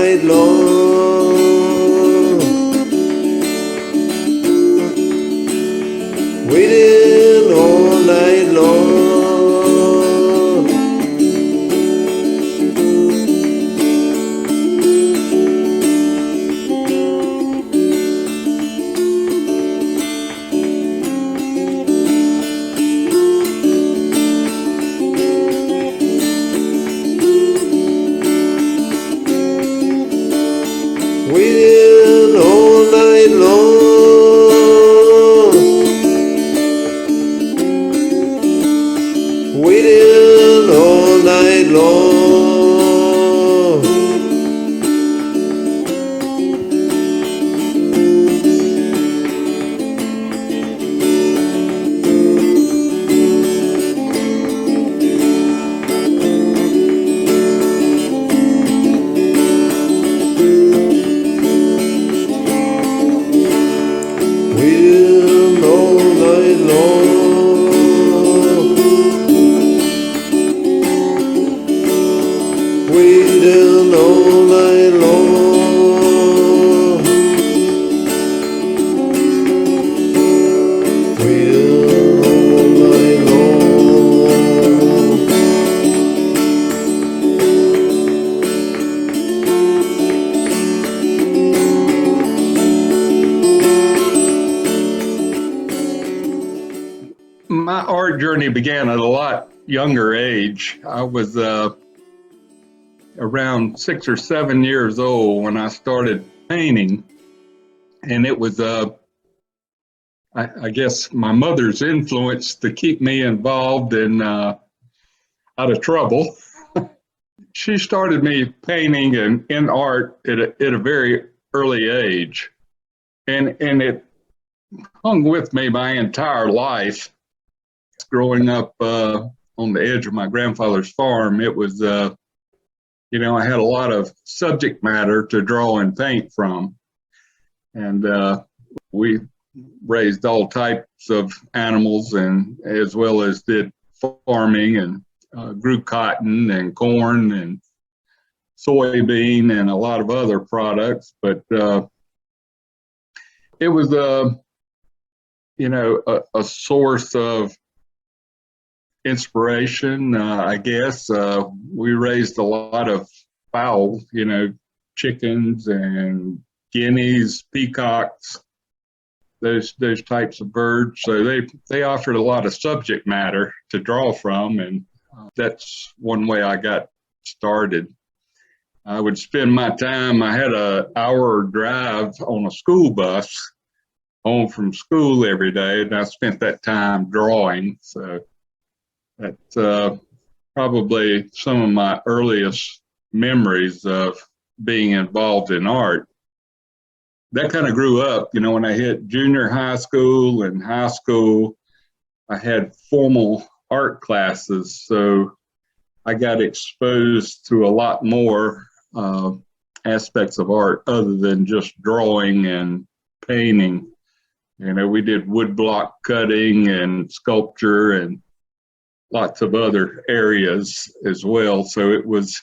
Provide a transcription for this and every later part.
night long, waiting all night long. Waiting all night long, waiting all night long. Waiting all night long, waiting all night long, waiting all night long. My art journey began at a lot younger age. I was around 6 or 7 years old when I started painting, and it was I guess my mother's influence to keep me involved and out of trouble. She started me painting and in art at a very early age, and it hung with me my entire life. Growing up on the edge of my grandfather's farm, it was, I had a lot of subject matter to draw and paint from. And we raised all types of animals, and as well as did farming, and grew cotton and corn and soybean and a lot of other products. But it was a source of inspiration, I guess. We raised a lot of fowl, chickens and guineas, peacocks, those types of birds. So they offered a lot of subject matter to draw from, and that's one way I got started. I would spend my time, I had an hour drive on a school bus home from school every day, and I spent that time drawing. So that's probably some of my earliest memories of being involved in art. That kind of grew up, when I hit junior high school and high school, I had formal art classes. So I got exposed to a lot more aspects of art other than just drawing and painting. We did woodblock cutting and sculpture and lots of other areas as well. So it was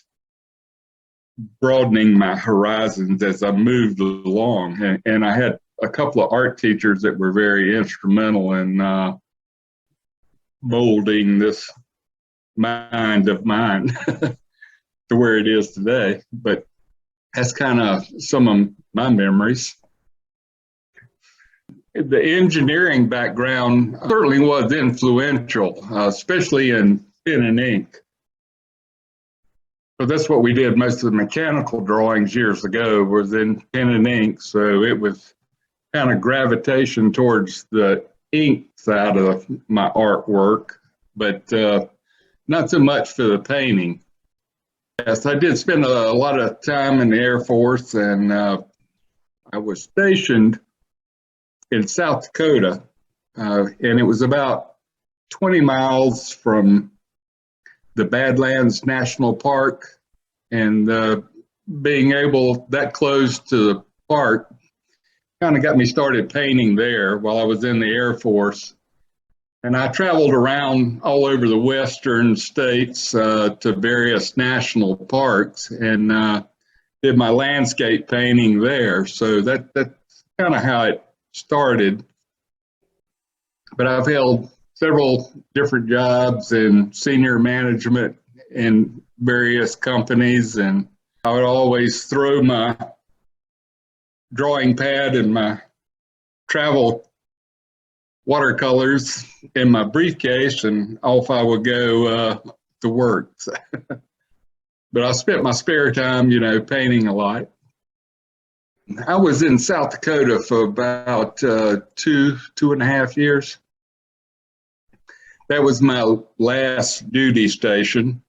broadening my horizons as I moved along. And I had a couple of art teachers that were very instrumental in molding this mind of mine to where it is today. But that's kind of some of my memories. The engineering background certainly was influential, especially in pen and ink. But that's what we did. Most of the mechanical drawings years ago was in pen and ink. So it was kind of gravitation towards the ink side of my artwork, but not so much for the painting. Yes, I did spend a lot of time in the Air Force, and I was stationed in South Dakota, and it was about 20 miles from the Badlands National Park, and being able that close to the park kind of got me started painting there while I was in the Air Force. And I traveled around all over the western states to various national parks, and did my landscape painting there. So that's kind of how it started. But I've held several different jobs in senior management in various companies, and I would always throw my drawing pad and my travel watercolors in my briefcase, and off I would go to work. But I spent my spare time, painting a lot. I was in South Dakota for about 2.5 years. That was my last duty station,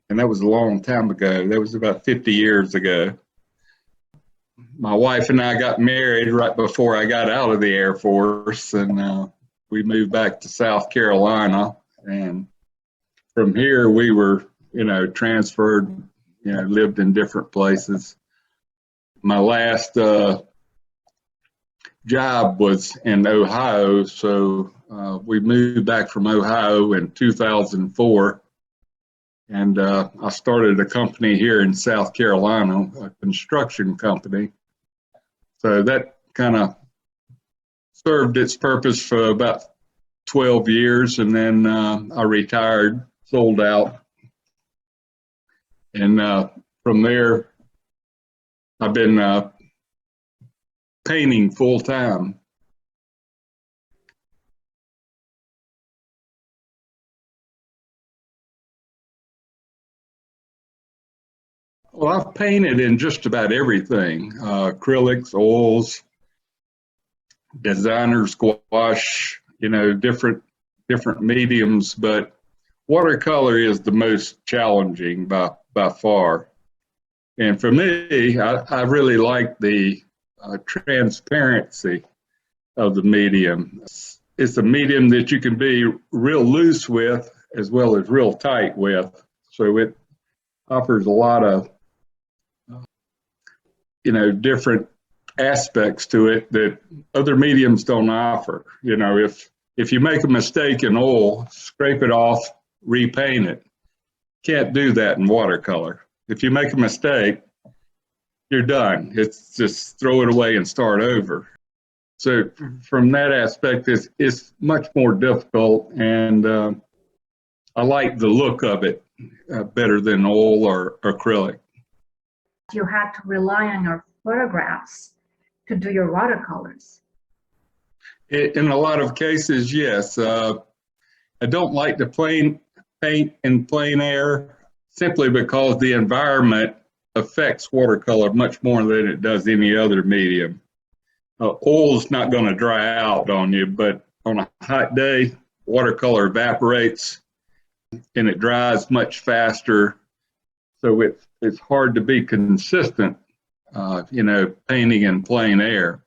and that was a long time ago. That was about 50 years ago. My wife and I got married right before I got out of the Air Force, and we moved back to South Carolina. And from here, we were, transferred, lived in different places. My last job was in Ohio, so we moved back from Ohio in 2004, and I started a company here in South Carolina, a construction company. So that kind of served its purpose for about 12 years, and then I retired, sold out, and from there I've been painting full time. Well, I've painted in just about everything, acrylics, oils, designer squash, different mediums, but watercolor is the most challenging by far. And for me, I really like the transparency of the medium. It's a medium that you can be real loose with as well as real tight with. So it offers a lot of different aspects to it that other mediums don't offer. If you make a mistake in oil, scrape it off, repaint it. Can't do that in watercolor. If you make a mistake, you're done. It's just throw it away and start over. So from that aspect, it's much more difficult, and I like the look of it better than oil or acrylic. You had to rely on your photographs to do your watercolors. In a lot of cases, yes. I don't like to paint in plein air simply because the environment affects watercolor much more than it does any other medium. Oil's not going to dry out on you, but on a hot day, watercolor evaporates and it dries much faster. So it's hard to be consistent, painting in plein air.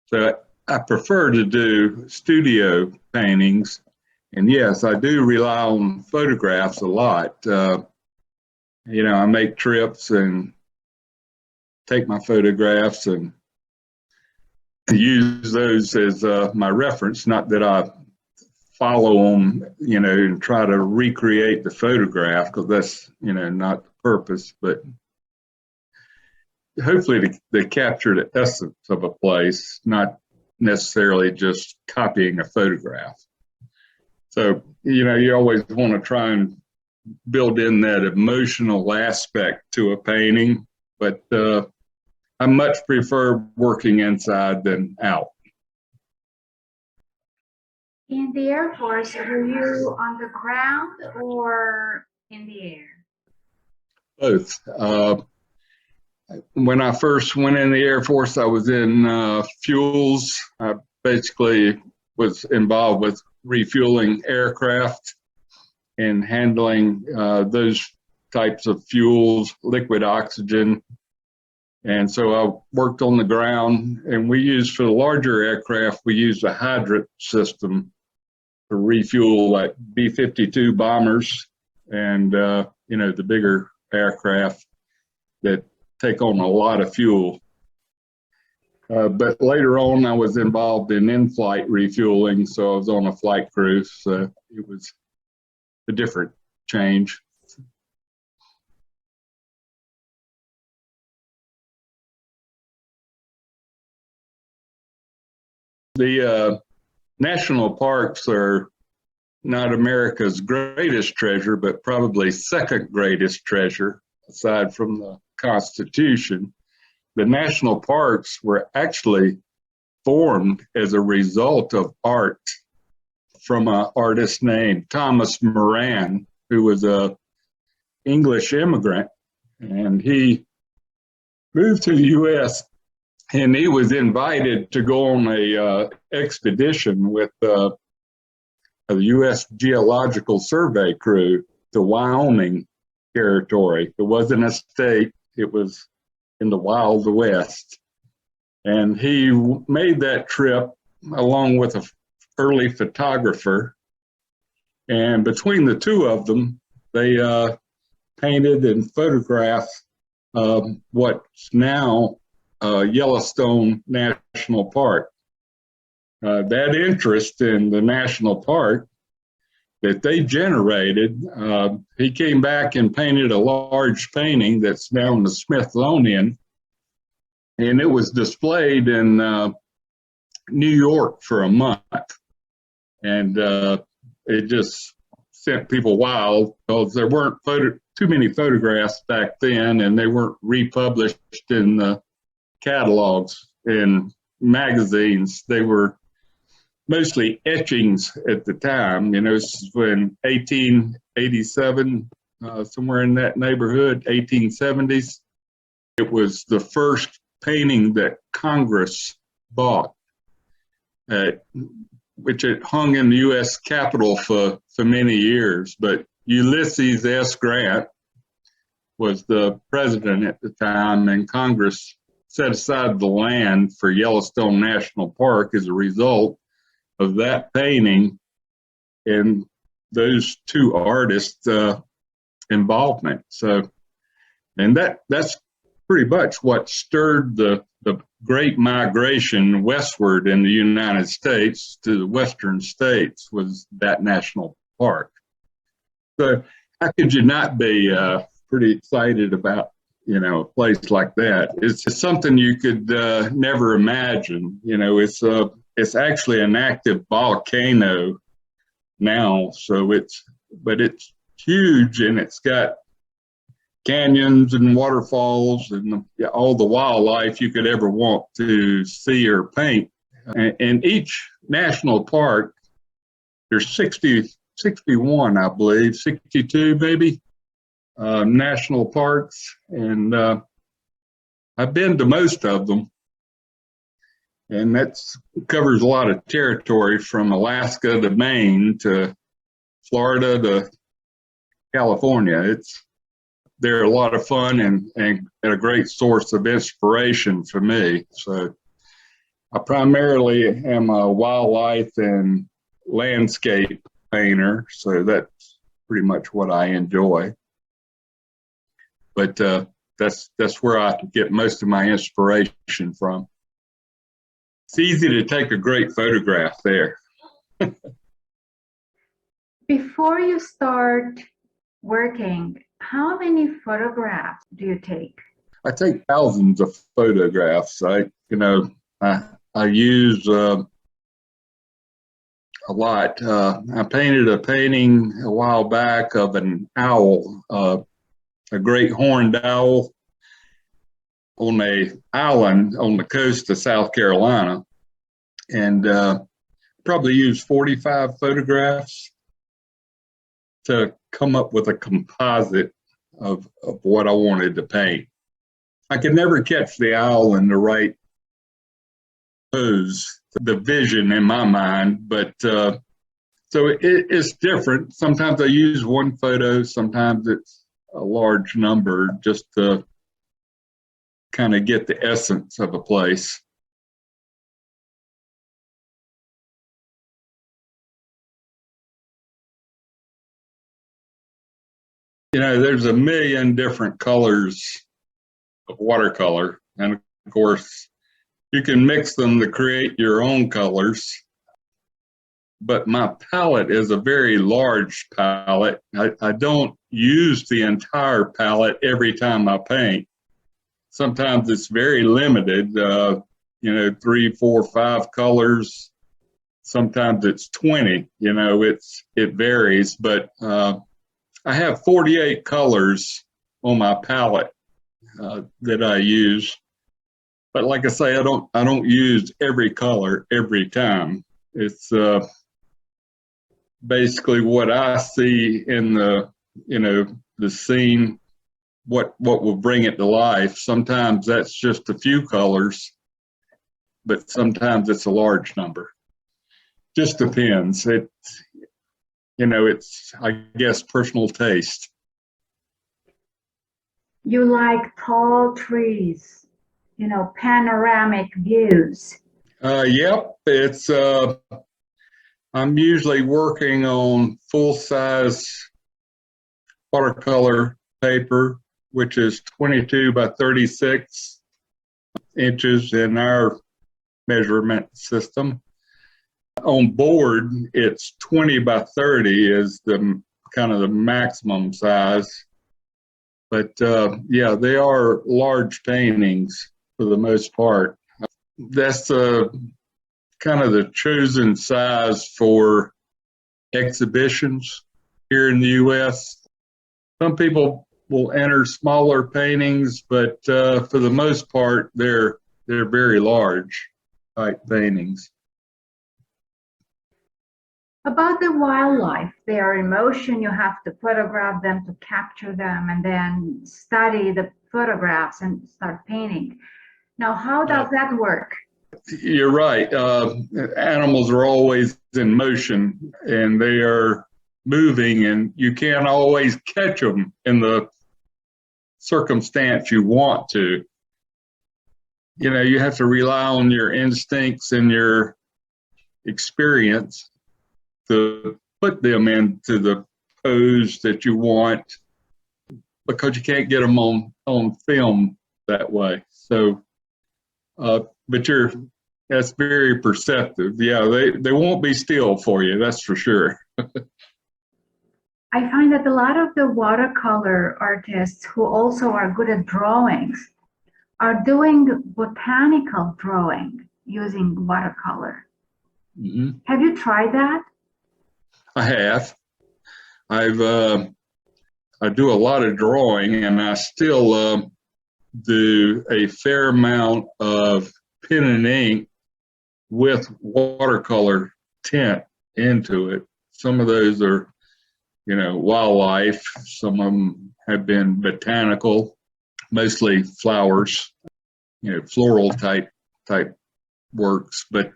So I prefer to do studio paintings. And yes, I do rely on photographs a lot. I make trips and take my photographs and use those as my reference. Not that I follow them, and try to recreate the photograph, because that's, not the purpose, but hopefully to capture the essence of a place, not necessarily just copying a photograph. So, you always want to try and build in that emotional aspect to a painting, but I much prefer working inside than out. In the Air Force, were you on the ground or in the air? Both. When I first went in the Air Force, I was in fuels. I basically was involved with refueling aircraft and handling those types of fuels, liquid oxygen. And so I worked on the ground, and we used, for the larger aircraft, we used a hydrant system to refuel, like B-52 bombers and, the bigger aircraft that take on a lot of fuel. But later on, I was involved in in-flight refueling, so I was on a flight crew, so it was a different change. The national parks are not America's greatest treasure, but probably second greatest treasure, aside from the Constitution. The national parks were actually formed as a result of art from an artist named Thomas Moran, who was an English immigrant, and he moved to the U.S. and he was invited to go on a expedition with the U.S. Geological Survey crew to Wyoming territory. It wasn't a state, it was in the Wild West. And he made that trip along with an early photographer. And between the two of them, they painted and photographed what's now Yellowstone National Park. That interest in the national park that they generated, he came back and painted a large painting that's now in the Smithsonian, and it was displayed in New York for a month. And it just sent people wild because there weren't too many photographs back then, and they weren't republished in the catalogs in magazines. They were mostly etchings at the time. You know, this is when 1887, somewhere in that neighborhood, 1870s. It was the first painting that Congress bought, which it hung in the U.S. Capitol for many years. But Ulysses S. Grant was the president at the time, and Congress set aside the land for Yellowstone National Park as a result of that painting and those two artists' involvement. So, and that's pretty much what stirred the great migration westward in the United States to the western states, was that national park. So how could you not be pretty excited about, you know, a place like that? It's something you could never imagine. You know, it's actually an active volcano now, so it's huge, and it's got canyons and waterfalls and all the wildlife you could ever want to see or paint. And each national park, there's 61, I believe, 62 maybe, national parks, and I've been to most of them. And that covers a lot of territory from Alaska to Maine to Florida to California. They're a lot of fun and a great source of inspiration for me. So I primarily am a wildlife and landscape painter, so that's pretty much what I enjoy. But that's where I get most of my inspiration from. It's easy to take a great photograph there. Before you start working, how many photographs do you take? I take thousands of photographs. I use a lot. I painted a painting a while back of an owl, a great horned owl, on an island on the coast of South Carolina, and probably used 45 photographs to come up with a composite of what I wanted to paint. I could never catch the owl in the right pose, the vision in my mind, but so it's different. Sometimes I use one photo, sometimes it's a large number, just to kind of get the essence of a place. You know, there's a million different colors of watercolor, and of course, you can mix them to create your own colors. But my palette is a very large palette. I don't use the entire palette every time I paint. Sometimes it's very limited. 3, 4, 5 colors. Sometimes it's 20, it varies, but I have 48 colors on my palette that I use. But like I say, I don't use every color every time. It's basically what I see in the scene, what will bring it to life. Sometimes that's just a few colors, but sometimes it's a large number. Just depends. It's, I guess, personal taste. You like tall trees, panoramic views. Yep, it's I'm usually working on full-size watercolor paper, which is 22 by 36 inches in our measurement system. On board, it's 20 by 30 is the kind of the maximum size. But yeah, they are large paintings for the most part. That's kind of the chosen size for exhibitions here in the U.S. Some people will enter smaller paintings, but for the most part, they're very large type paintings. About the wildlife, they are in motion. You have to photograph them to capture them and then study the photographs and start painting. Now, how does that work? You're right. Animals are always in motion and they are moving, and you can't always catch them in the circumstance you want to. You have to rely on your instincts and your experience to put them into the pose that you want, because you can't get them on film that way. So, but that's very perceptive. Yeah, they won't be still for you, that's for sure. I find that a lot of the watercolor artists who also are good at drawings are doing botanical drawing using watercolor. Mm-hmm. Have you tried that? I have. I do a lot of drawing, and I still do a fair amount of pen and ink with watercolor tint into it. Some of those are, wildlife. Some of them have been botanical, mostly flowers, floral type works. But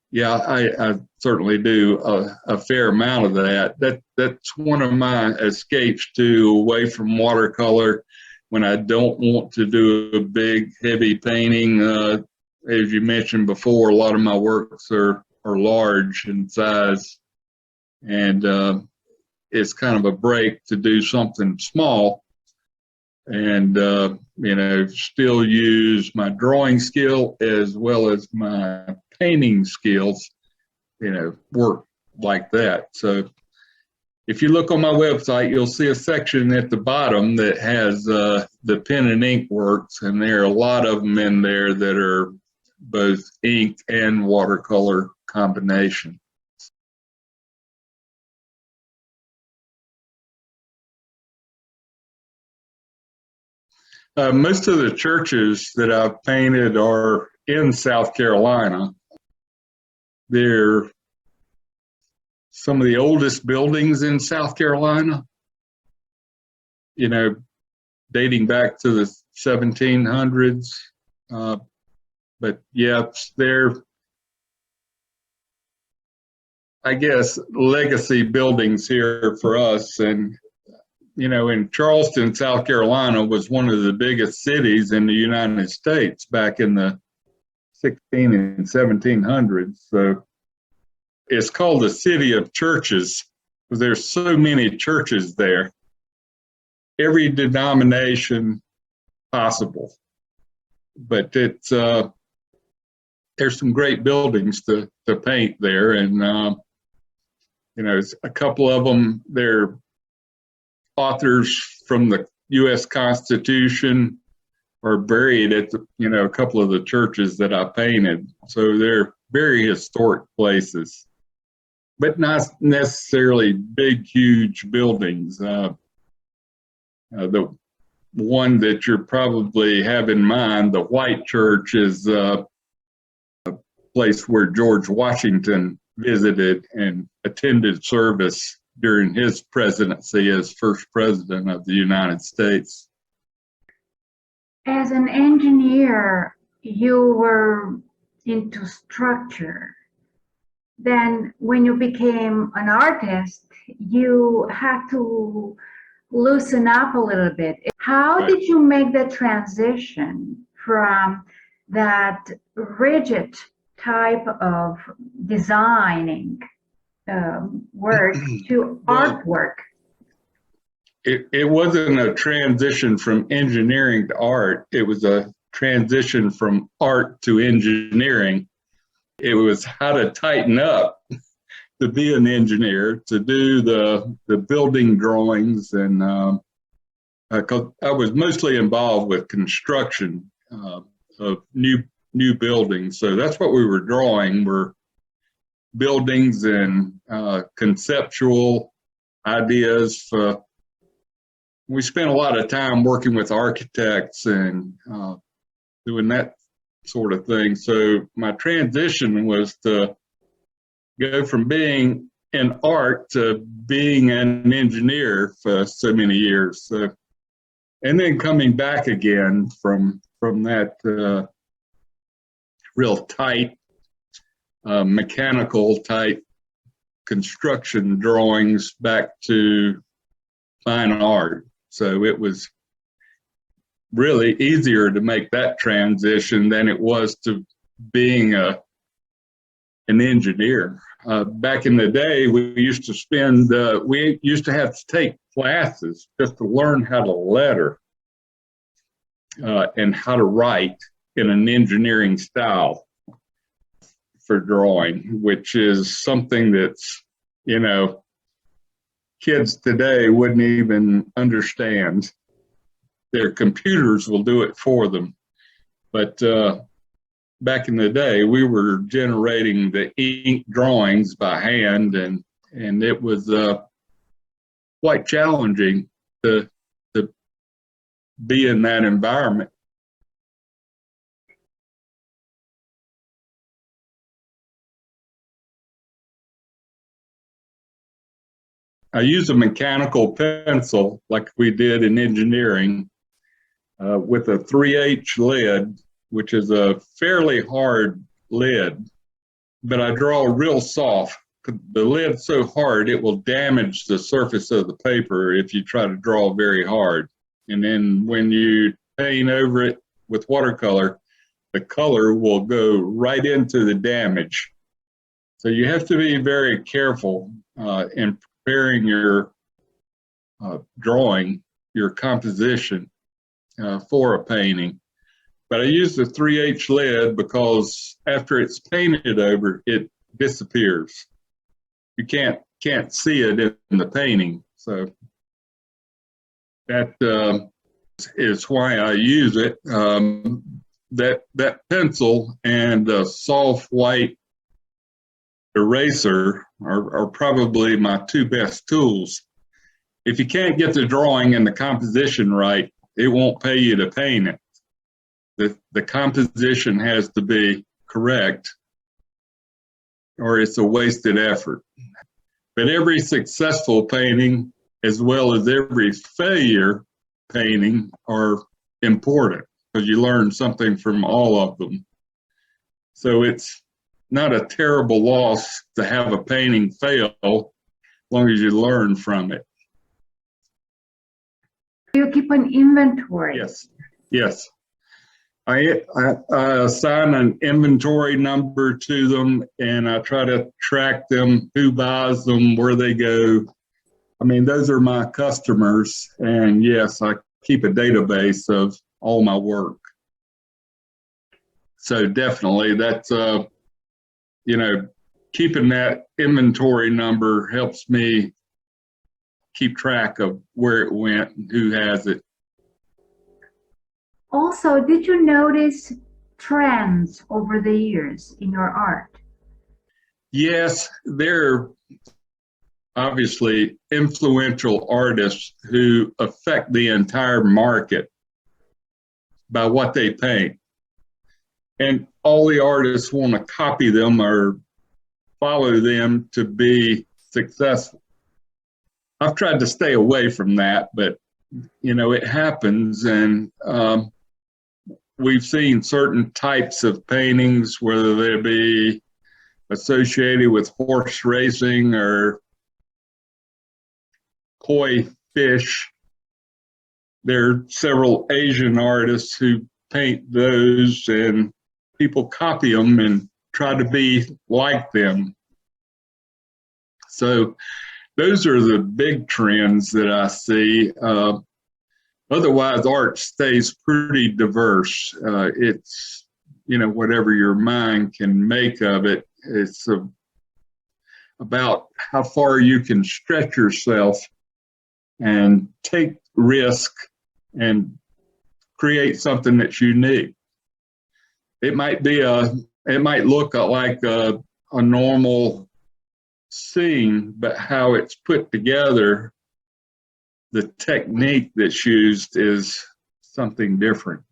yeah, I certainly do a fair amount of that. That's one of my escapes away from watercolor when I don't want to do a big, heavy painting. As you mentioned before, a lot of my works are large in size, and it's kind of a break to do something small and still use my drawing skill as well as my painting skills, work like that. So if you look on my website, you'll see a section at the bottom that has the pen and ink works, and there are a lot of them in there that are both ink and watercolor combination. Most of the churches that I've painted are in South Carolina. They're some of the oldest buildings in South Carolina, dating back to the 1700s. But yeah, they're, I guess, legacy buildings here for us. And in Charleston, South Carolina was one of the biggest cities in the United States back in the 16 and 1700s. So it's called the city of churches because there's so many churches there, every denomination possible. But it's there's some great buildings to paint there, and it's a couple of them. They're authors from the U.S. Constitution, are buried at the, a couple of the churches that I painted. So they're very historic places, but not necessarily big, huge buildings. The one that you probably have in mind, the White Church, is a place where George Washington visited and attended service during his presidency as first president of the United States. As an engineer, you were into structure. Then when you became an artist, you had to loosen up a little bit. How did you make the transition from that rigid type of designing work to artwork? It wasn't a transition from engineering to art. It was a transition from art to engineering. It was how to tighten up to be an engineer, to do the building drawings, and I was mostly involved with construction of new buildings. So that's what we were drawing, were buildings and conceptual ideas. We spent a lot of time working with architects and doing that sort of thing. So my transition was to go from being in art to being an engineer for so many years. So, and then coming back again from that real tight, mechanical type construction drawings back to fine art. So it was really easier to make that transition than it was to being an engineer. Back in the day, we used to have to take classes just to learn how to letter and how to write in an engineering style for drawing, which is something that's, kids today wouldn't even understand. Their computers will do it for them. But back in the day, we were generating the ink drawings by hand, and it was quite challenging to be in that environment. I use a mechanical pencil like we did in engineering with a 3H lead, which is a fairly hard lead, but I draw real soft. The lead's so hard it will damage the surface of the paper if you try to draw very hard. And then when you paint over it with watercolor, the color will go right into the damage. So you have to be very careful in preparing your drawing, your composition for a painting. But I use the 3H lead because after it's painted over, it disappears. You can't see it in the painting. So that is why I use it. That pencil and a soft white eraser are probably my two best tools. If you can't get the drawing and the composition right, it won't pay you to paint it. The composition has to be correct, or it's a wasted effort. But every successful painting, as well as every failure painting, are important because you learn something from all of them. So it's not a terrible loss to have a painting fail as long as you learn from it. You keep an inventory. Yes. I assign an inventory number to them, and I try to track them, who buys them, where they go. I mean, those are my customers, and yes, I keep a database of all my work. So definitely that's, keeping that inventory number helps me keep track of where it went and who has it. Also, did you notice trends over the years in your art? Yes, there are obviously influential artists who affect the entire market by what they paint. And all the artists want to copy them or follow them to be successful. I've tried to stay away from that, but it happens. And we've seen certain types of paintings, whether they be associated with horse racing or koi fish. There are several Asian artists who paint those, and people copy them and try to be like them. So those are the big trends that I see. Otherwise, art stays pretty diverse. It's, whatever your mind can make of it. It's about how far you can stretch yourself and take risk and create something that's unique. It might look like a normal scene, but how it's put together, the technique that's used is something different.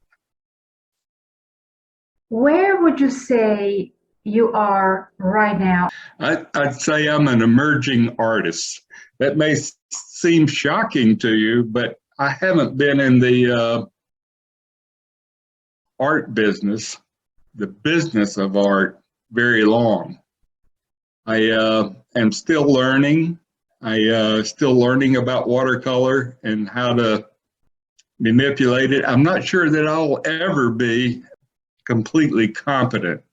Where would you say you are right now? I'd say I'm an emerging artist. That may seem shocking to you, but I haven't been in the art business, the business of art, very long. I am still learning. Still learning about watercolor and how to manipulate it. I'm not sure that I'll ever be completely competent,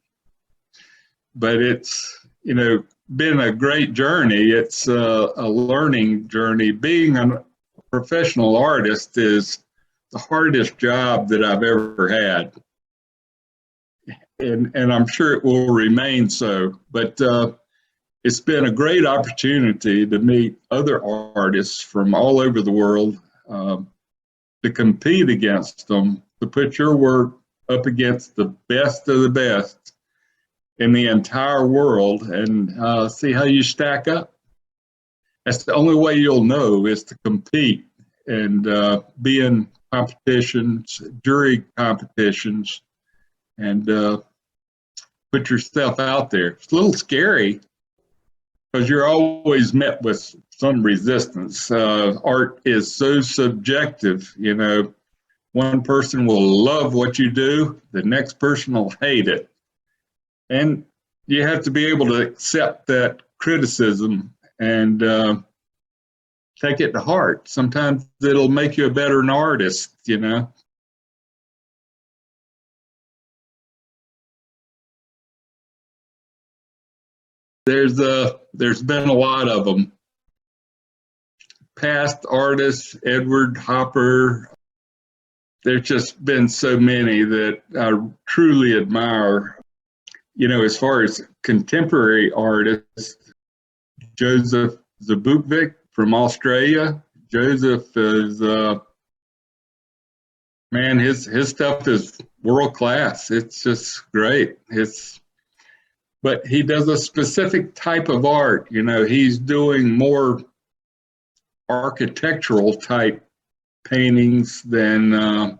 but it's been a great journey. It's a learning journey. Being a professional artist is the hardest job that I've ever had, and I'm sure it will remain so. But it's been a great opportunity to meet other artists from all over the world, to compete against them, to put your work up against the best of the best in the entire world, and see how you stack up. That's the only way you'll know, is to compete and be in competitions, jury competitions, and put yourself out there. It's a little scary because you're always met with some resistance. Art is so subjective. One person will love what you do, the next person will hate it. And you have to be able to accept that criticism and take it to heart. Sometimes it'll make you a better artist. There's been a lot of them. Past artists, Edward Hopper. There's just been so many that I truly admire. As far as contemporary artists, Joseph Zbukvic from Australia. Joseph is, man, his stuff is world class. It's just great. But he does a specific type of art. He's doing more architectural type paintings than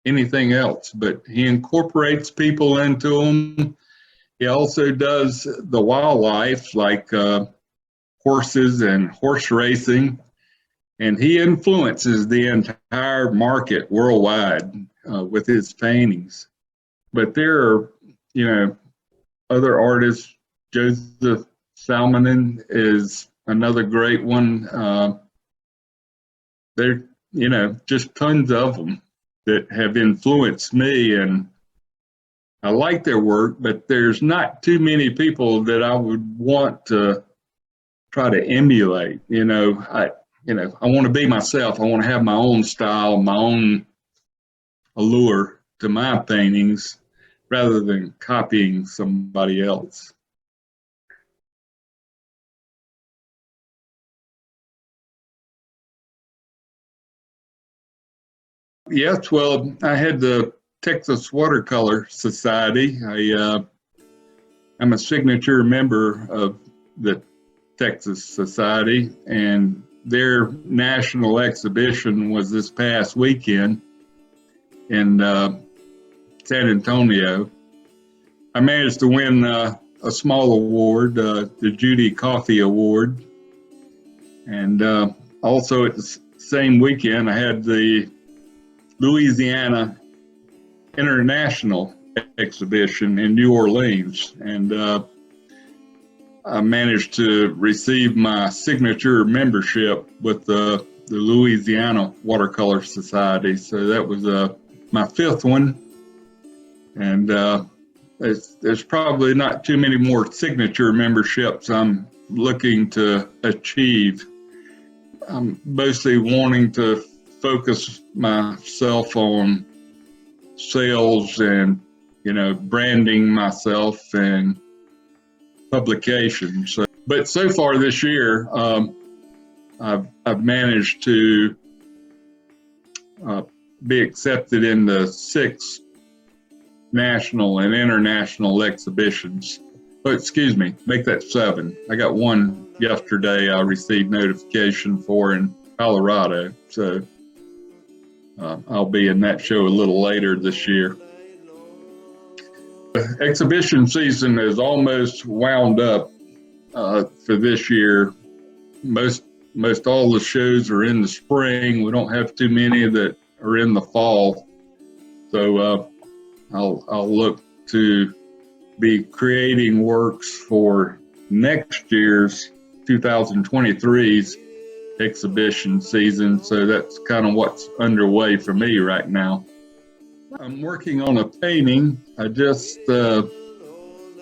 anything else. But he incorporates people into them. He also does the wildlife, like horses and horse racing, and he influences the entire market worldwide with his paintings. But there are, other artists. Joseph Salmonen is another great one. There, just tons of them that have influenced me, and I like their work, but there's not too many people that I would want to try to emulate. I want to be myself. I want to have my own style, my own allure to my paintings, rather than copying somebody else. Yes, well, I had the Texas Watercolor Society. I'm a signature member of the Texas Society, and their national exhibition was this past weekend in San Antonio. I managed to win a small award, the Judy Coffee Award, and also at the same weekend I had the Louisiana International Exhibition in New Orleans, and I managed to receive my signature membership with the Louisiana Watercolor Society. So that was my fifth one, and there's probably not too many more signature memberships I'm looking to achieve. I'm mostly wanting to focus myself on sales and, branding myself and publication. But so far this year, I've managed to be accepted in the 6 national and international exhibitions. Oh, excuse me, make that 7. I got one yesterday I received notification for in Colorado. So I'll be in that show a little later this year. The exhibition season is almost wound up for this year. Most all the shows are in the spring. We don't have too many that are in the fall. So I'll look to be creating works for next year's 2023's exhibition season. So that's kind of what's underway for me right now. I'm working on a painting. I just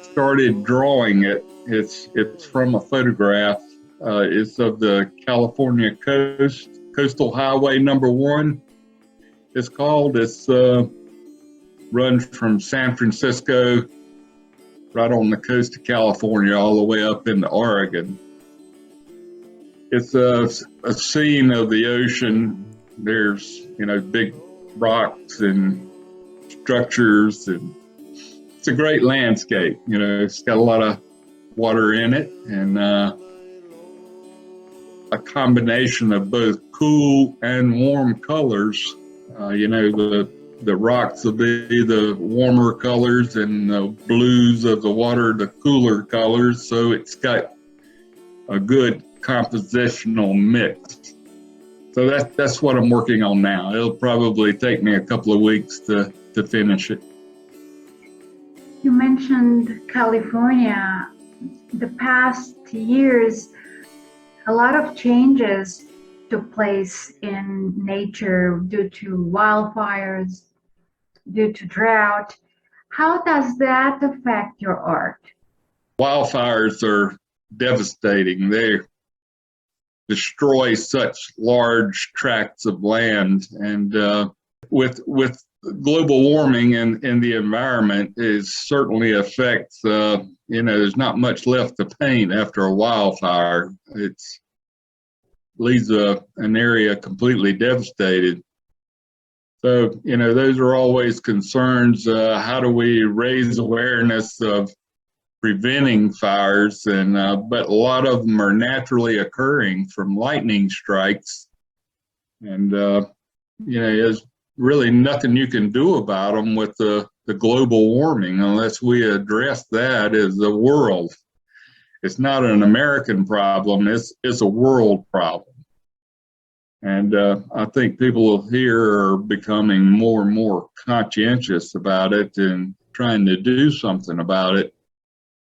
started drawing it. It's from a photograph. It's of the California Coastal Highway #1. It's called. It's runs from San Francisco, right on the coast of California, all the way up into Oregon. It's a scene of the ocean. There's, big rocks and structures, and it's a great landscape. It's got a lot of water in it, and a combination of both cool and warm colors. The rocks will be the warmer colors, and the blues of the water, the cooler colors. So it's got a good compositional mix. So that's what I'm working on now. It'll probably take me a couple of weeks to finish it. You mentioned California. The past years, a lot of changes took place in nature due to wildfires, due to drought. How does that affect your art? Wildfires are devastating. They destroy such large tracts of land, and with global warming in the environment is certainly affects. There's not much left to paint after a wildfire. It leaves an area completely devastated. So those are always concerns. How do we raise awareness of preventing fires? And but a lot of them are naturally occurring from lightning strikes, and there's really nothing you can do about them with the global warming unless we address that as a world. It's not an American problem. It's a world problem. And I think people here are becoming more and more conscientious about it and trying to do something about it.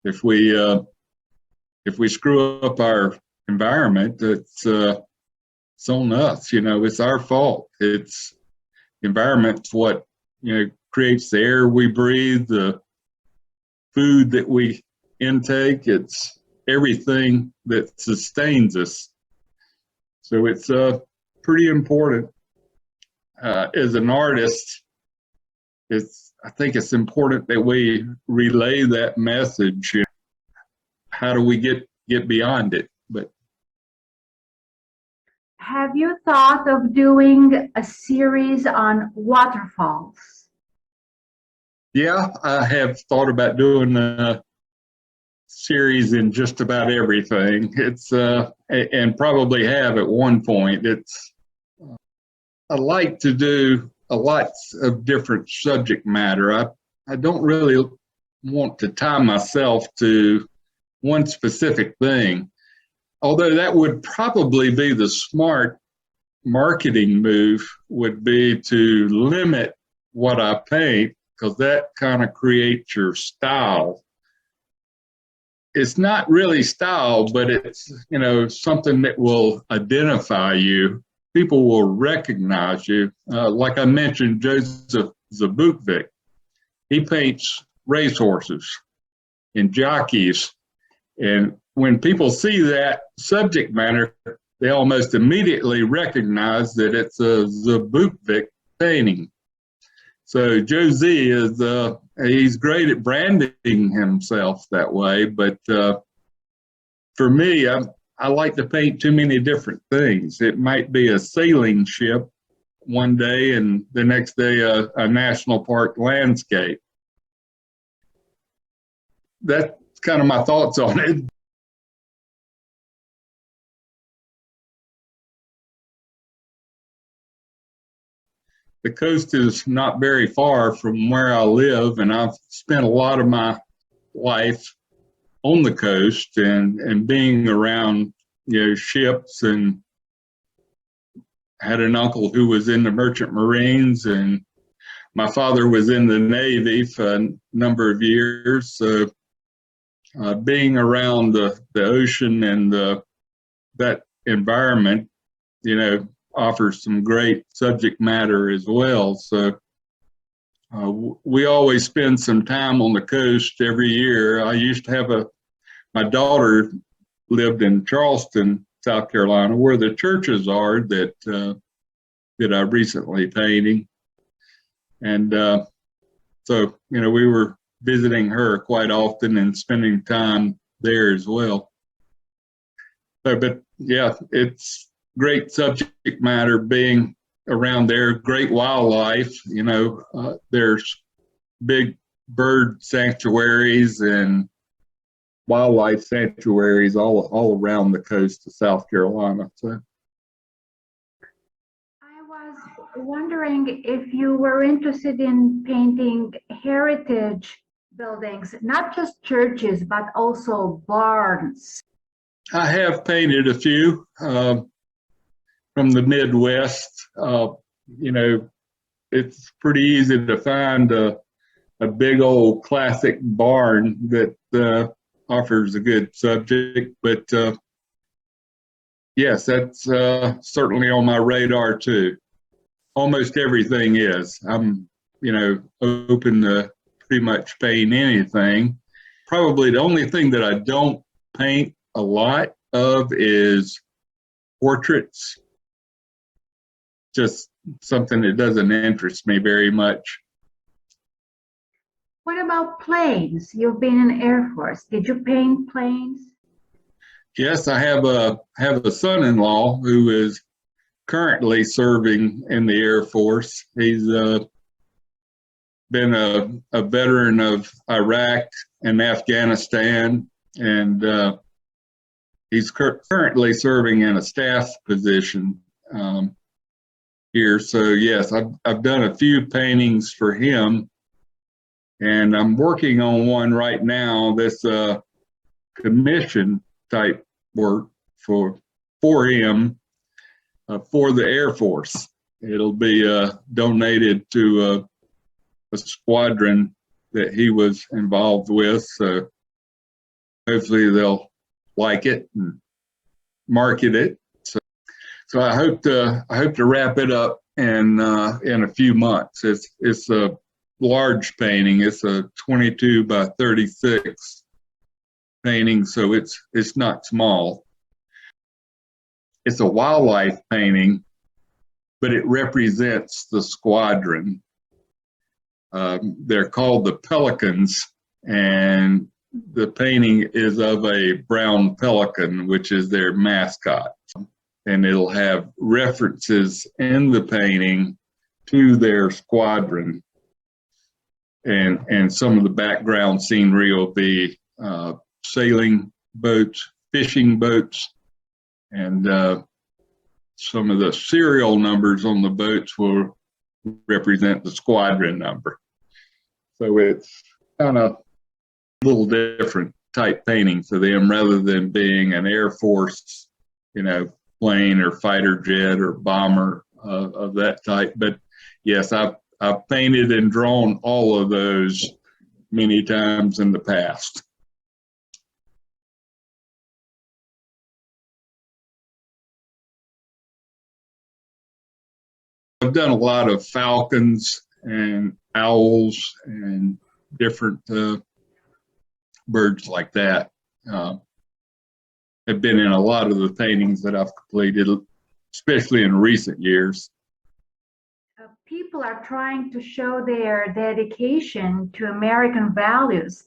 If we screw up our environment, it's on us. It's our fault. It's environment's what creates the air we breathe, the food that we intake. It's everything that sustains us. So it's pretty important. As an artist, I think it's important that we relay that message. How do we get beyond it? But Have you thought of doing a series on waterfalls? Yeah, I have thought about doing a series in just about everything. And probably have at one point. I like to do a lot of different subject matter. I don't really want to tie myself to one specific thing, although that would probably be the smart marketing move, would be to limit what I paint, because that kind of creates your style. It's not really style, but it's, something that will identify you. People will recognize you. Like I mentioned, Joseph Zabukvik, he paints racehorses and jockeys. And when people see that subject matter, they almost immediately recognize that it's a Zabukvik painting. So Josie he's great at branding himself that way. But for me, I like to paint too many different things. It might be a sailing ship one day, and the next day a national park landscape. That's kind of my thoughts on it. The coast is not very far from where I live, and I've spent a lot of my life on the coast and being around, ships, and had an uncle who was in the Merchant Marines, and my father was in the Navy for a number of years. So being around the ocean and that environment, offers some great subject matter as well. So we always spend some time on the coast every year. I used to have my daughter lived in Charleston, South Carolina, where the churches are that I recently painting. And so, we were visiting her quite often and spending time there as well. So, but yeah, it's great subject matter being around there, great wildlife. There's big bird sanctuaries and wildlife sanctuaries all around the coast of South Carolina. So I was wondering if you were interested in painting heritage buildings, not just churches, but also barns. I have painted a few from the Midwest. It's pretty easy to find a big old classic barn that offers a good subject. But yes, that's certainly on my radar too. Almost everything is. I'm, open to pretty much paint anything. Probably the only thing that I don't paint a lot of is portraits. Just something that doesn't interest me very much. What about planes? You've been in the Air Force. Did you paint planes? Yes, I have a son-in-law who is currently serving in the Air Force. He's been a veteran of Iraq and Afghanistan, and he's currently serving in a staff position here. So yes, I've done a few paintings for him, and I'm working on one right now that's commission type work for him for the Air Force. It'll be donated to a squadron that he was involved with. So hopefully they'll like it and market it. So I hope to wrap it up in a few months. It's a large painting. It's a 22 by 36 painting, so it's not small. It's a wildlife painting, but it represents the squadron. They're called the Pelicans, and the painting is of a brown pelican, which is their mascot. and it'll have references in the painting to their squadron. And some of the background scenery will be sailing boats, fishing boats, and some of the serial numbers on the boats will represent the squadron number. So it's kind of a little different type painting for them rather than being an Air Force, plane or fighter jet or bomber of that type. But yes, I've painted and drawn all of those many times in the past. I've done a lot of falcons and owls and different birds like that. Have been in a lot of the paintings that I've completed, especially in recent years. People are trying to show their dedication to American values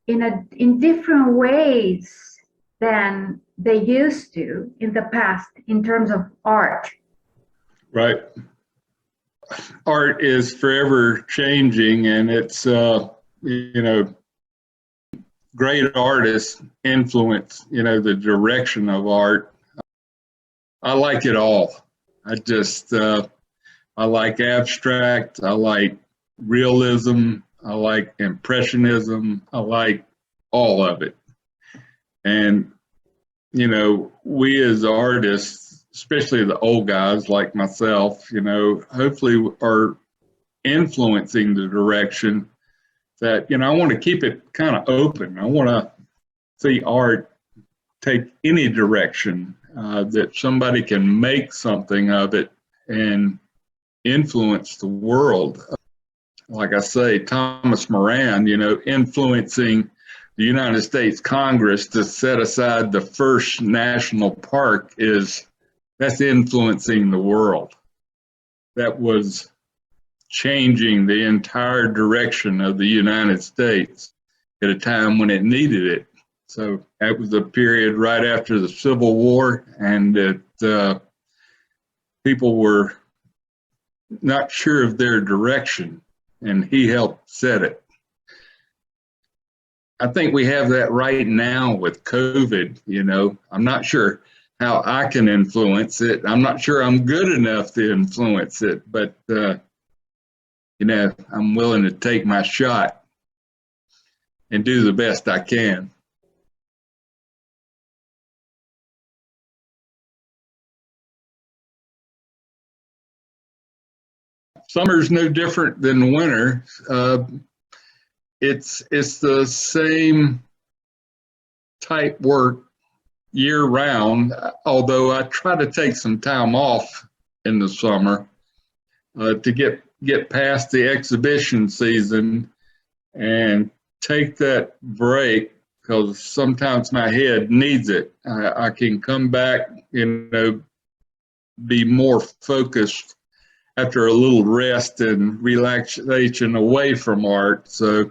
in different ways than they used to in the past in terms of art. Right. Art is forever changing, and it's great artists influence the direction of art. I like it all. I like abstract, I like realism, I like impressionism, I like all of it. And we as artists, especially the old guys like myself, hopefully are influencing the direction that, I want to keep it kind of open. I want to see art take any direction, that somebody can make something of it and influence the world. Like I say, Thomas Moran, influencing the United States Congress to set aside the first national park that's influencing the world. That was changing the entire direction of the United States at a time when it needed it. So that was a period right after the Civil War, and that people were not sure of their direction, and he helped set it. I think we have that right now with COVID. I'm not sure how I can influence it. I'm not sure I'm good enough to influence it, but I'm willing to take my shot and do the best I can. Summer's no different than winter. It's the same type work year round, although I try to take some time off in the summer to get past the exhibition season and take that break, because sometimes my head needs it. I can come back, be more focused after a little rest and relaxation away from art. So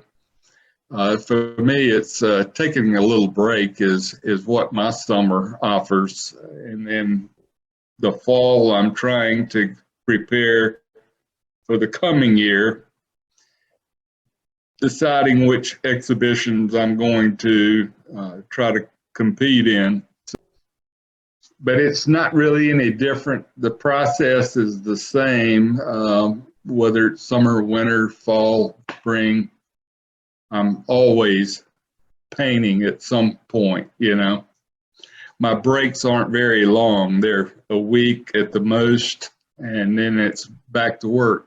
for me, it's taking a little break is what my summer offers. And then the fall, I'm trying to prepare for the coming year, deciding which exhibitions I'm going to try to compete in. But it's not really any different. The process is the same, whether it's summer, winter, fall, spring. I'm always painting at some point, My breaks aren't very long. They're a week at the most, and then it's back to work.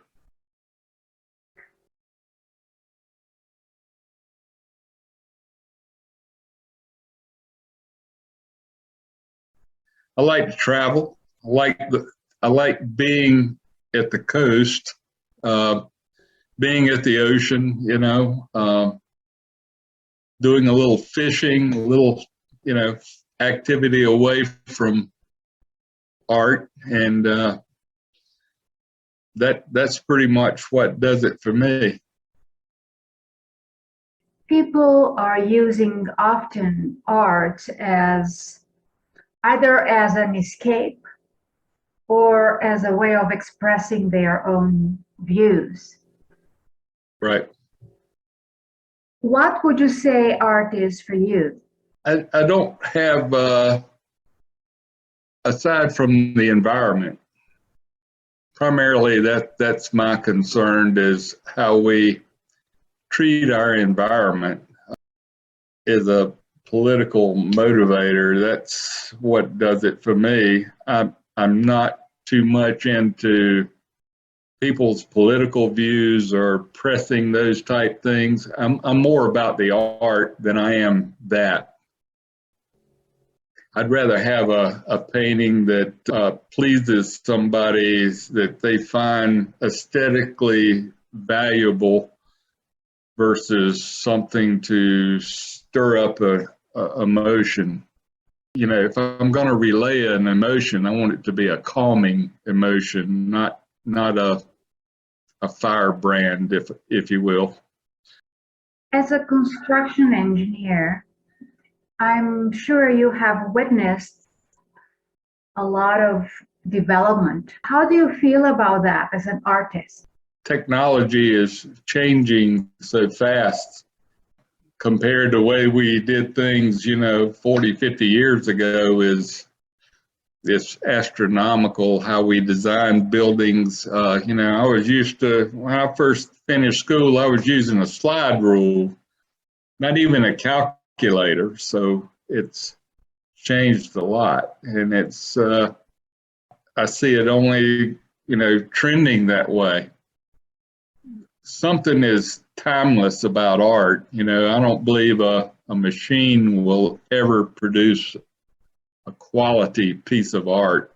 I like to travel. I like being at the coast, being at the ocean, doing a little fishing, a little, activity away from art, and that's pretty much what does it for me. People are using often art as either as an escape or as a way of expressing their own views. Right. What would you say art is for you? I don't have, aside from the environment, primarily that's my concern, is how we treat our environment is a political motivator. That's what does it for me. I'm not too much into people's political views or pressing those type things. I'm more about the art than I am that. I'd rather have a painting that pleases somebody, that they find aesthetically valuable, versus something to stir up a emotion. You know, if I'm going to relay an emotion, I want it to be a calming emotion, not a firebrand, if you will. As a construction engineer, I'm sure you have witnessed a lot of development. How do you feel about that as an artist? Technology is changing so fast compared to the way we did things, 40, 50 years ago. It's astronomical how we design buildings. I was used to, when I first finished school, I was using a slide rule, not even a calculator. So it's changed a lot, and I see it only, trending that way. Something is timeless about art. I don't believe a machine will ever produce a quality piece of art.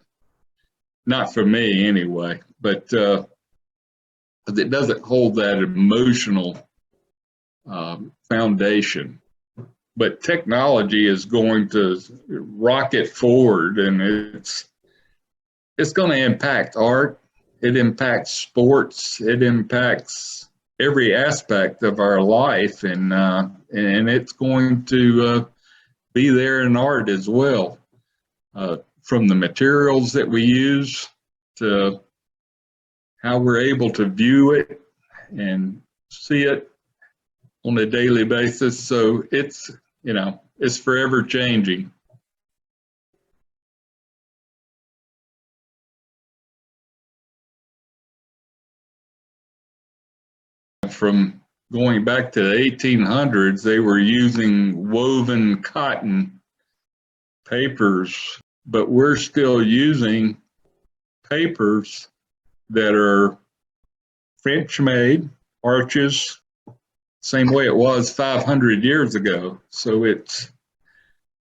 Not for me anyway, but it doesn't hold that emotional foundation. But technology is going to rocket forward, and it's going to impact art. It impacts sports. It impacts every aspect of our life, and it's going to be there in art as well. From the materials that we use to how we're able to view it and see it on a daily basis. So it's forever changing. From going back to the 1800s, they were using woven cotton papers, but we're still using papers that are French made, arches, same way it was 500 years ago. So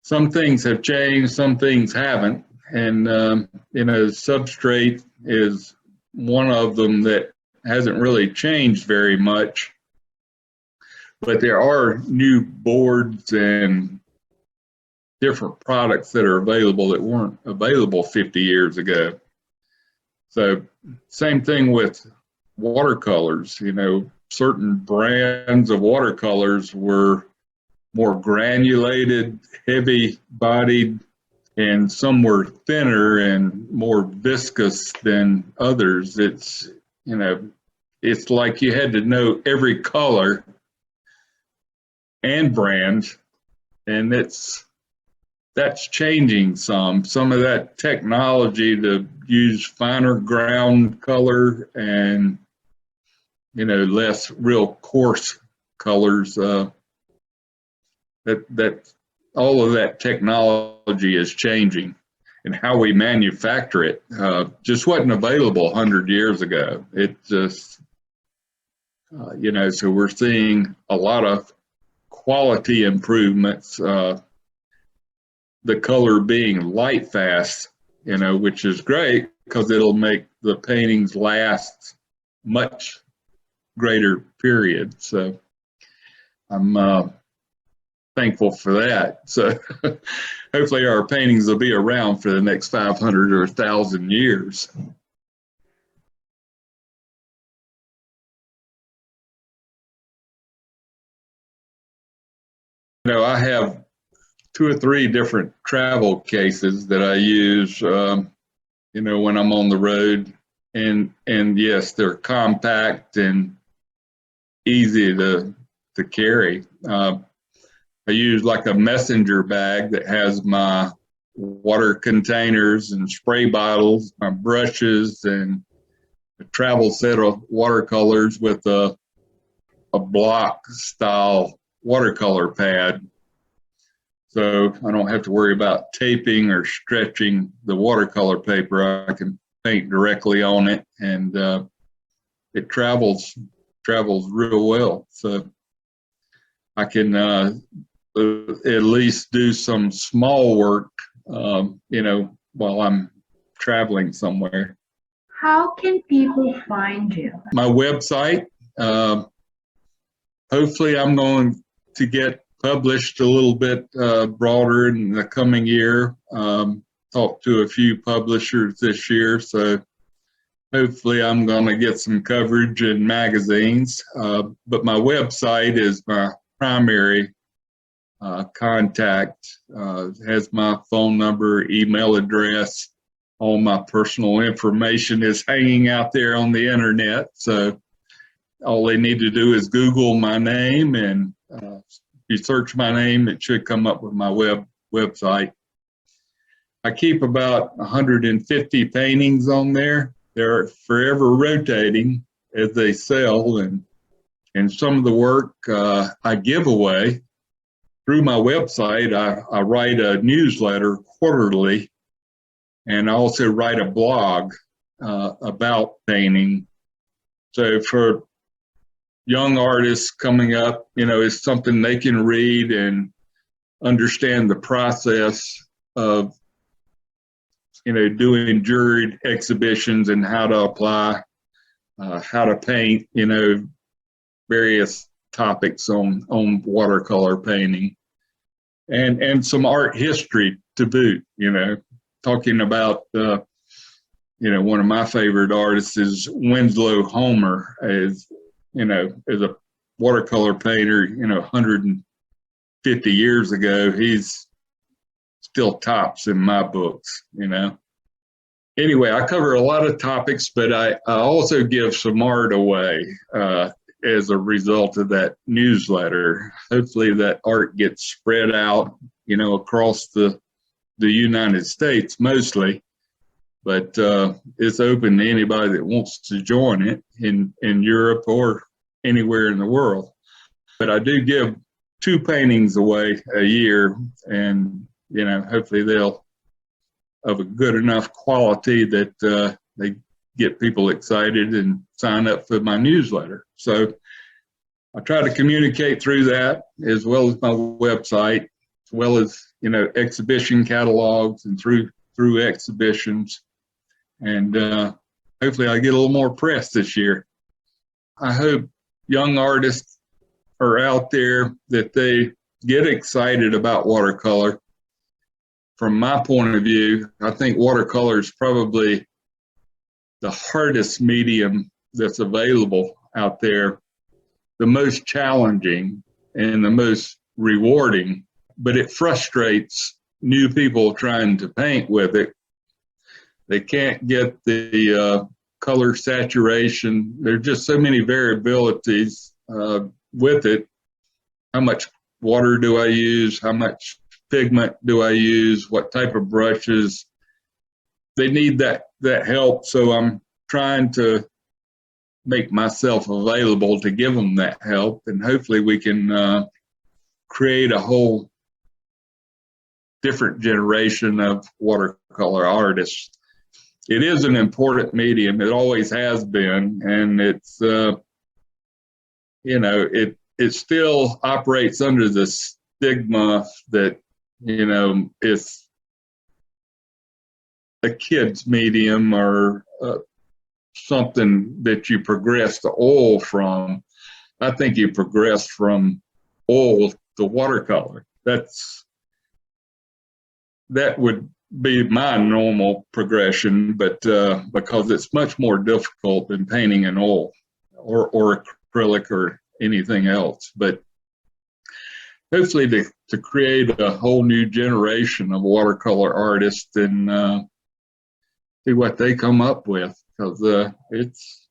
some things have changed, some things haven't. And, substrate is one of them that hasn't really changed very much. But there are new boards and different products that are available that weren't available 50 years ago. So same thing with watercolors. Certain brands of watercolors were more granulated, heavy bodied, and some were thinner and more viscous than others. It's like you had to know every color and brand, and that's changing some. Some of that technology to use finer ground color and less real coarse colors. That all of that technology is changing, and how we manufacture it just wasn't available 100 years ago. It just so we're seeing a lot of quality improvements. The color being light fast, which is great because it'll make the paintings last much greater period. So I'm thankful for that. So hopefully our paintings will be around for the next 500 or 1,000 years. I have 2 or 3 different travel cases that I use. when I'm on the road. And yes, they're compact and easy to carry. I use like a messenger bag that has my water containers and spray bottles, my brushes, and a travel set of watercolors with a block style watercolor pad. So I don't have to worry about taping or stretching the watercolor paper. I can paint directly on it, and it travels real well. So I can at least do some small work, while I'm traveling somewhere. How can people find you? My website, hopefully I'm going to get published a little bit broader in the coming year. Talked to a few publishers this year, so hopefully I'm going to get some coverage in magazines. But my website is my primary contact. Has my phone number, email address. All my personal information is hanging out there on the internet. So all they need to do is Google my name, and if you search my name, it should come up with my website. I keep about 150 paintings on there. They're forever rotating as they sell, and some of the work I give away through my website. I write a newsletter quarterly, and I also write a blog about painting. So for young artists coming up, it's something they can read and understand the process of, doing juried exhibitions and how to apply, how to paint, various topics on watercolor painting, and some art history to boot, talking about, one of my favorite artists is Winslow Homer, as a watercolor painter, 150 years ago. He's still tops in my books, Anyway, I cover a lot of topics, but I also give some art away as a result of that newsletter. Hopefully that art gets spread out, across the United States mostly, but it's open to anybody that wants to join it in Europe or anywhere in the world. But I do give 2 paintings away a year, and hopefully they'll of a good enough quality that they get people excited and sign up for my newsletter. So I try to communicate through that, as well as my website, as well as exhibition catalogs and through exhibitions, and hopefully I get a little more press this year. I hope young artists are out there, that they get excited about watercolor. From my point of view, I think watercolor is probably the hardest medium that's available out there, the most challenging and the most rewarding, but it frustrates new people trying to paint with it. They can't get the color saturation. There's just so many variabilities with it. How much water do I use? How much pigment do I use? What type of brushes? They need that help, so I'm trying to make myself available to give them that help, and hopefully we can create a whole different generation of watercolor artists. It is an important medium. It always has been, and it's it still operates under the stigma that it's a kid's medium, or something that you progress to oil from. I think you progress from oil to watercolor. That would be my normal progression, but because it's much more difficult than painting in oil or acrylic or anything else. But hopefully to create a whole new generation of watercolor artists, and see what they come up with, because it's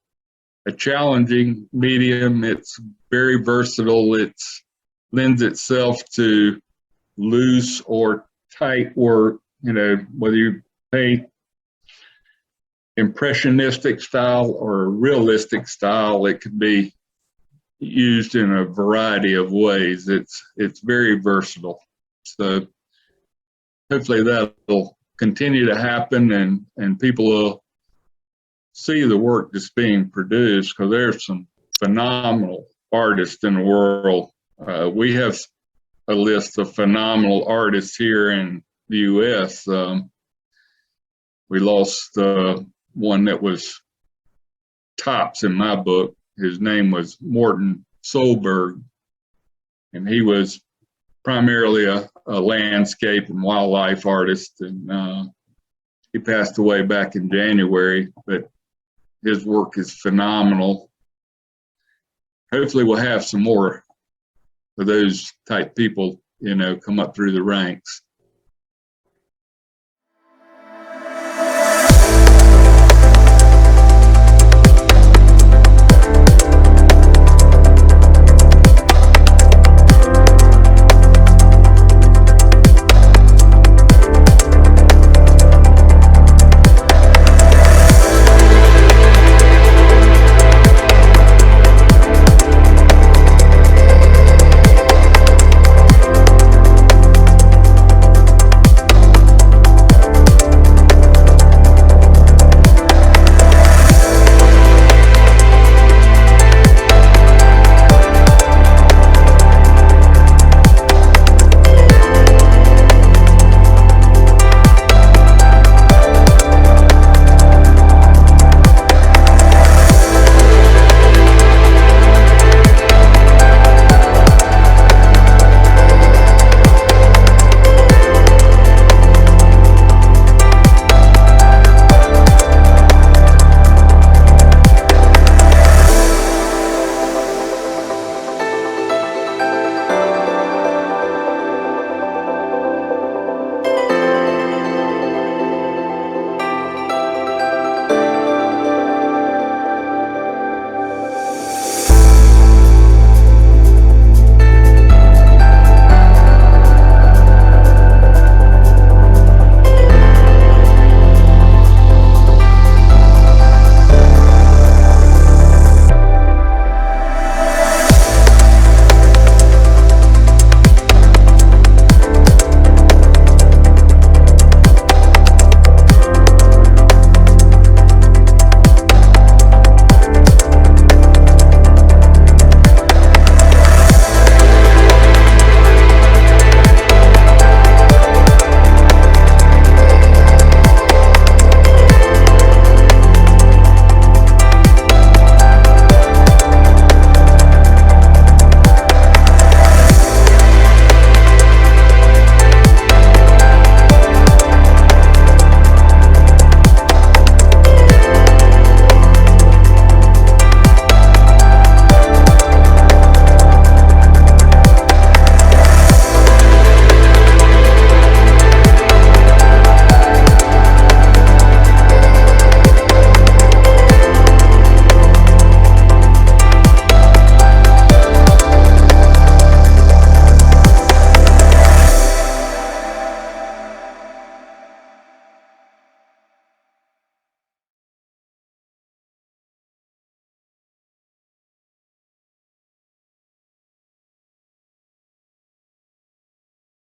a challenging medium. It's very versatile. It lends itself to loose or tight work, whether you paint impressionistic style or realistic style, it could be used in a variety of ways. It's very versatile. So hopefully that'll continue to happen, and people will see the work that's being produced, because there's some phenomenal artists in the world. We have a list of phenomenal artists here in the U.S. We lost one that was tops in my book. His name was Morton Solberg, and he was primarily a landscape and wildlife artist, and he passed away back in January, but his work is phenomenal. Hopefully we'll have some more of those type people, come up through the ranks.